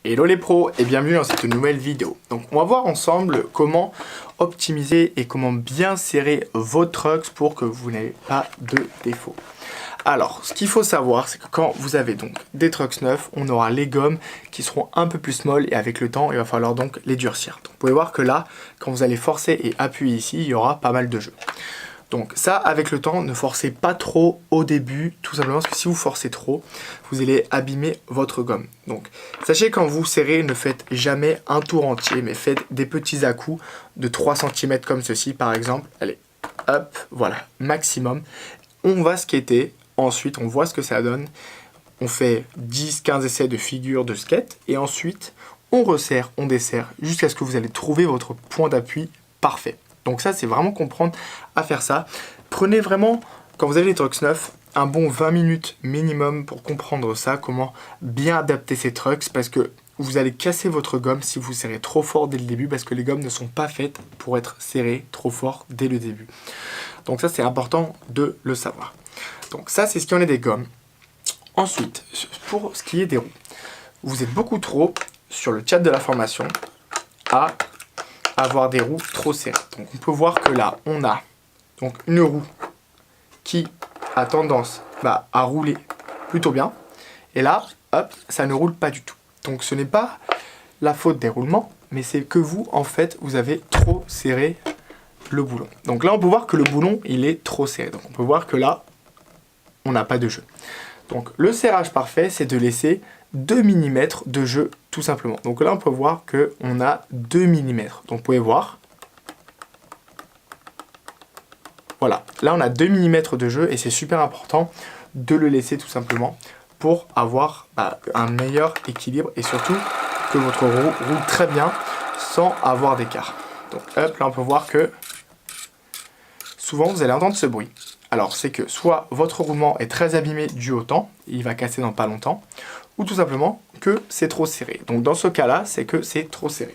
Hello les pros et bienvenue dans cette nouvelle vidéo. Donc on va voir ensemble comment optimiser et comment bien serrer vos trucks pour que vous n'ayez pas de défaut. Alors ce qu'il faut savoir c'est que quand vous avez donc des trucks neufs, on aura les gommes qui seront un peu plus molles et avec le temps il va falloir donc les durcir. Donc, vous pouvez voir que là quand vous allez forcer et appuyer ici il y aura pas mal de jeu. Donc ça, avec le temps, ne forcez pas trop au début, tout simplement parce que si vous forcez trop, vous allez abîmer votre gomme. Donc sachez quand vous serrez, ne faites jamais un tour entier, mais faites des petits à-coups de 3 cm comme ceci par exemple. Allez, hop, voilà, maximum. On va skater, ensuite on voit ce que ça donne. On fait 10-15 essais de figure de skate et ensuite on resserre, on desserre jusqu'à ce que vous allez trouver votre point d'appui parfait. Donc ça, c'est vraiment comprendre à faire ça. Prenez vraiment, quand vous avez les trucks neufs, un bon 20 minutes minimum pour comprendre ça, comment bien adapter ces trucks, parce que vous allez casser votre gomme si vous serrez trop fort dès le début, parce que les gommes ne sont pas faites pour être serrées trop fort dès le début. Donc ça, c'est important de le savoir. Donc ça, c'est ce qui en est des gommes. Ensuite, pour ce qui est des roues, vous êtes beaucoup trop sur le chat de la formation à avoir des roues trop serrées. Donc on peut voir que là on a donc une roue qui a tendance à rouler plutôt bien et là hop ça ne roule pas du tout. Donc ce n'est pas la faute des roulements mais c'est que vous en fait vous avez trop serré le boulon. Donc là on peut voir que le boulon il est trop serré. Donc on peut voir que là on n'a pas de jeu. Donc le serrage parfait c'est de laisser 2 mm de jeu tout simplement. Donc là on peut voir qu'on a 2 mm. Donc vous pouvez voir. Voilà, là on a 2 mm de jeu et c'est super important de le laisser tout simplement pour avoir un meilleur équilibre et surtout que votre roue roule très bien sans avoir d'écart. Donc hop, là on peut voir que souvent vous allez entendre ce bruit. Alors c'est que soit votre roulement est très abîmé dû au temps, il va casser dans pas longtemps, ou tout simplement que c'est trop serré. Donc dans ce cas-là, c'est que c'est trop serré.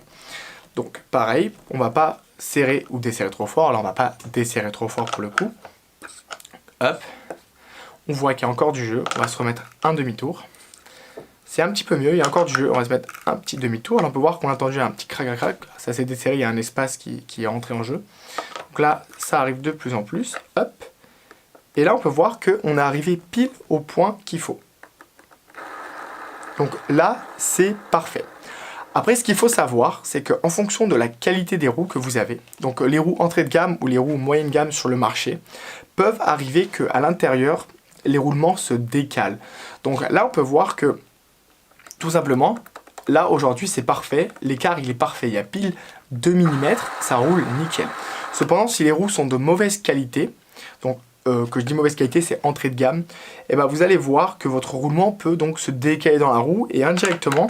Donc pareil, on ne va pas serrer ou desserrer trop fort. Alors on ne va pas desserrer trop fort pour le coup. Hop, on voit qu'il y a encore du jeu. On va se remettre un demi-tour. C'est un petit peu mieux, il y a encore du jeu. On va se mettre un petit demi-tour. Alors on peut voir qu'on a entendu un petit crac-crac. Ça s'est desserré, il y a un espace qui est entré en jeu. Donc là, ça arrive de plus en plus. Hop. Et là, on peut voir qu'on est arrivé pile au point qu'il faut. Donc là, c'est parfait. Après, ce qu'il faut savoir, c'est qu'en fonction de la qualité des roues que vous avez, donc les roues entrée de gamme ou les roues moyenne gamme sur le marché, peuvent arriver qu'à l'intérieur, les roulements se décalent. Donc là, on peut voir que, tout simplement, là, aujourd'hui, c'est parfait. L'écart, il est parfait. Il y a pile 2 mm, ça roule nickel. Cependant, si les roues sont de mauvaise qualité, donc que je dis mauvaise qualité, c'est entrée de gamme, et vous allez voir que votre roulement peut donc se décaler dans la roue et indirectement,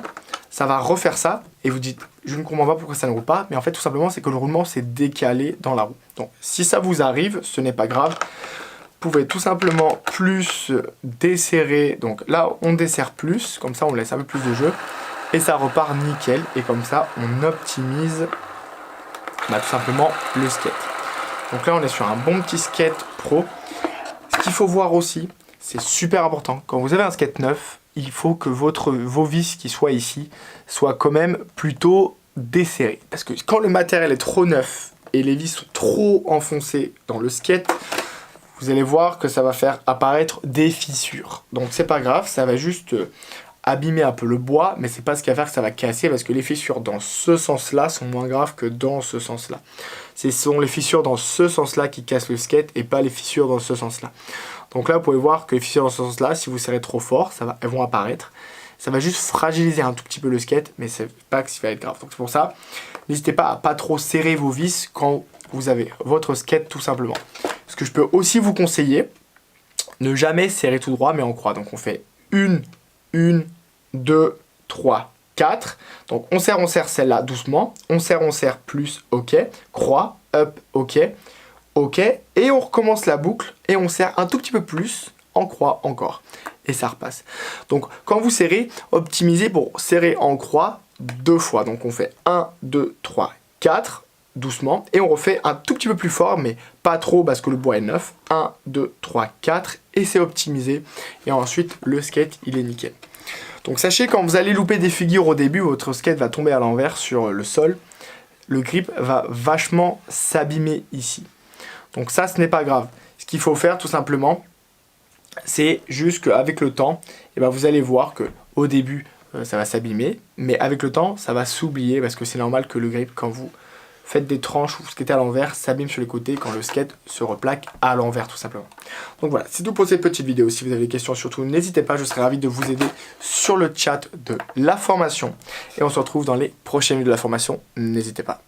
ça va refaire ça et vous dites, je ne comprends pas pourquoi ça ne roule pas, mais en fait tout simplement c'est que le roulement s'est décalé dans la roue. Donc si ça vous arrive, ce n'est pas grave, vous pouvez tout simplement plus desserrer, donc là on desserre plus, comme ça on laisse un peu plus de jeu et ça repart nickel et comme ça on optimise tout simplement le skate. Donc là on est sur un bon petit skate pro. Ce qu'il faut voir aussi, c'est super important, quand vous avez un skate neuf, il faut que vos vis qui soient ici soient quand même plutôt desserrées. Parce que quand le matériel est trop neuf et les vis sont trop enfoncées dans le skate, vous allez voir que ça va faire apparaître des fissures. Donc c'est pas grave, ça va juste abîmer un peu le bois, mais c'est pas ce qui va faire que ça va casser parce que les fissures dans ce sens-là sont moins graves que dans ce sens-là. Ce sont les fissures dans ce sens-là qui cassent le skate et pas les fissures dans ce sens-là. Donc là, vous pouvez voir que les fissures dans ce sens-là, si vous serrez trop fort, elles vont apparaître. Ça va juste fragiliser un tout petit peu le skate, mais c'est pas que ça va être grave. Donc c'est pour ça, n'hésitez pas à pas trop serrer vos vis quand vous avez votre skate tout simplement. Ce que je peux aussi vous conseiller, ne jamais serrer tout droit mais en croix. Donc on fait 1, 2, 3, 4. Donc on serre celle-là doucement. On serre plus, ok. Croix, up, ok. Ok. Et on recommence la boucle et on serre un tout petit peu plus en croix encore. Et ça repasse. Donc quand vous serrez, optimisez pour serrer en croix 2 fois. Donc on fait 1, 2, 3, 4. Doucement. Et on refait un tout petit peu plus fort, mais pas trop parce que le bois est neuf. 1, 2, 3, 4. Et c'est optimisé. Et ensuite, le skate, il est nickel. Donc sachez, quand vous allez louper des figures au début, votre skate va tomber à l'envers sur le sol. Le grip va vachement s'abîmer ici. Donc ça, ce n'est pas grave. Ce qu'il faut faire tout simplement, c'est juste qu'avec le temps, eh ben, vous allez voir qu'au début, ça va s'abîmer, mais avec le temps, ça va s'oublier parce que c'est normal que le grip, quand vous faites des tranches ou vous skatez à l'envers, s'abîme sur les côtés quand le skate se replaque à l'envers tout simplement. Donc voilà, c'est tout pour cette petite vidéo. Si vous avez des questions, surtout n'hésitez pas, je serai ravi de vous aider sur le chat de la formation. Et on se retrouve dans les prochaines vidéos de la formation, n'hésitez pas.